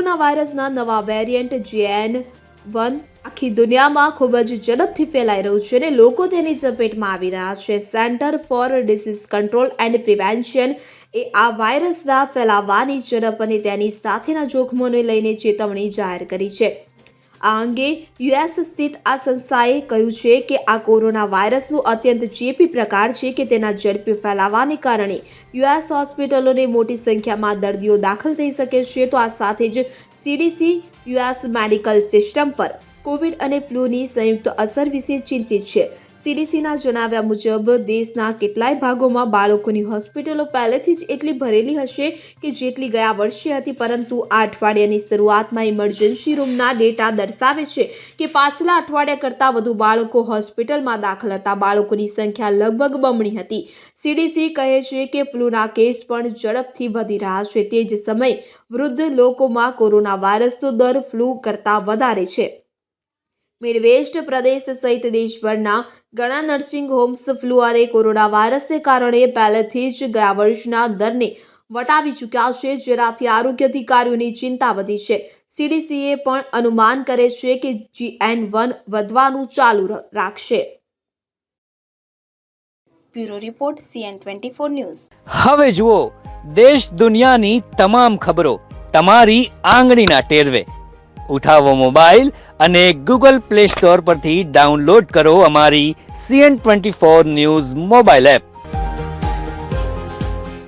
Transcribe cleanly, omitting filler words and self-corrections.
Corona વાયરસના નવા variant JN.1 આખી દુનિયામાં ખૂબ જ ઝડપથી ફેલાઈ રહ્યું છે અને લોકો તેની ઝપેટમાં આવી રહ્યા છે. Center for disease control and prevention એ આ વાયરસના ફેલાવાની ઝડપ અને તેની સાથેના જોખમોને લઈને ચેતવણી જાહેર કરી છે. આ અંગે યુએસ સ્થિત આ સંસ્થાએ કહ્યું છે કે આ કોરોના વાયરસનું અત્યંત ચેપી પ્રકાર છે કે તેના ઝડપી ફેલાવાને કારણે યુએસ હોસ્પિટલોને મોટી સંખ્યામાં દર્દીઓ દાખલ થઈ શકે છે. તો આ સાથે જ CDC યુએસ મેડિકલ સિસ્ટમ પર કોવિડ અને ફ્લૂની સંયુક્ત અસર વિશે ચિંતિત છે. CDCના જણાવ્યા મુજબ દેશના કેટલાય ભાગોમાં બાળકોની હોસ્પિટલો પહેલેથી જ એટલી ભરેલી હશે કે જેટલી ગયા વર્ષે હતી, પરંતુ આ અઠવાડિયાની શરૂઆતમાં ઇમરજન્સી રૂમના ડેટા દર્શાવે છે કે પાછલા અઠવાડિયા કરતાં વધુ બાળકો હોસ્પિટલમાં દાખલ હતા. બાળકોની સંખ્યા લગભગ બમણી હતી. CDC કહે છે કે ફ્લૂના કેસ પણ ઝડપથી વધી રહ્યા છે. તે જ સમયે વૃદ્ધ લોકોમાં કોરોના વાયરસનો દર ફ્લૂ કરતાં વધારે છે. મિડવેસ્ટ પ્રદેશ સહિત દેશભરના ઘણા નર્સિંગ હોમ્સ ફ્લૂ અને કોરોના વાયરસને કારણે પહેલેથી જ ગયા વર્ષના દરને વટાવી ચૂક્યા છે, જેનાથી આરોગ્ય અધિકારીઓની ચિંતા વધી છે. CDCએ પણ અનુમાન કરે છે કે JN.1 વધવાનું ચાલુ રાખશે. Bureau report CN24 news. હવે જુઓ દેશ દુનિયાની તમામ ખબરો તમારી આંગળીના ટેરવે. ઉઠાવો મોબાઈલ અને Google Play Store પરથી ડાઉનલોડ કરો અમારી CN24 ન્યૂઝ મોબાઈલ એપ.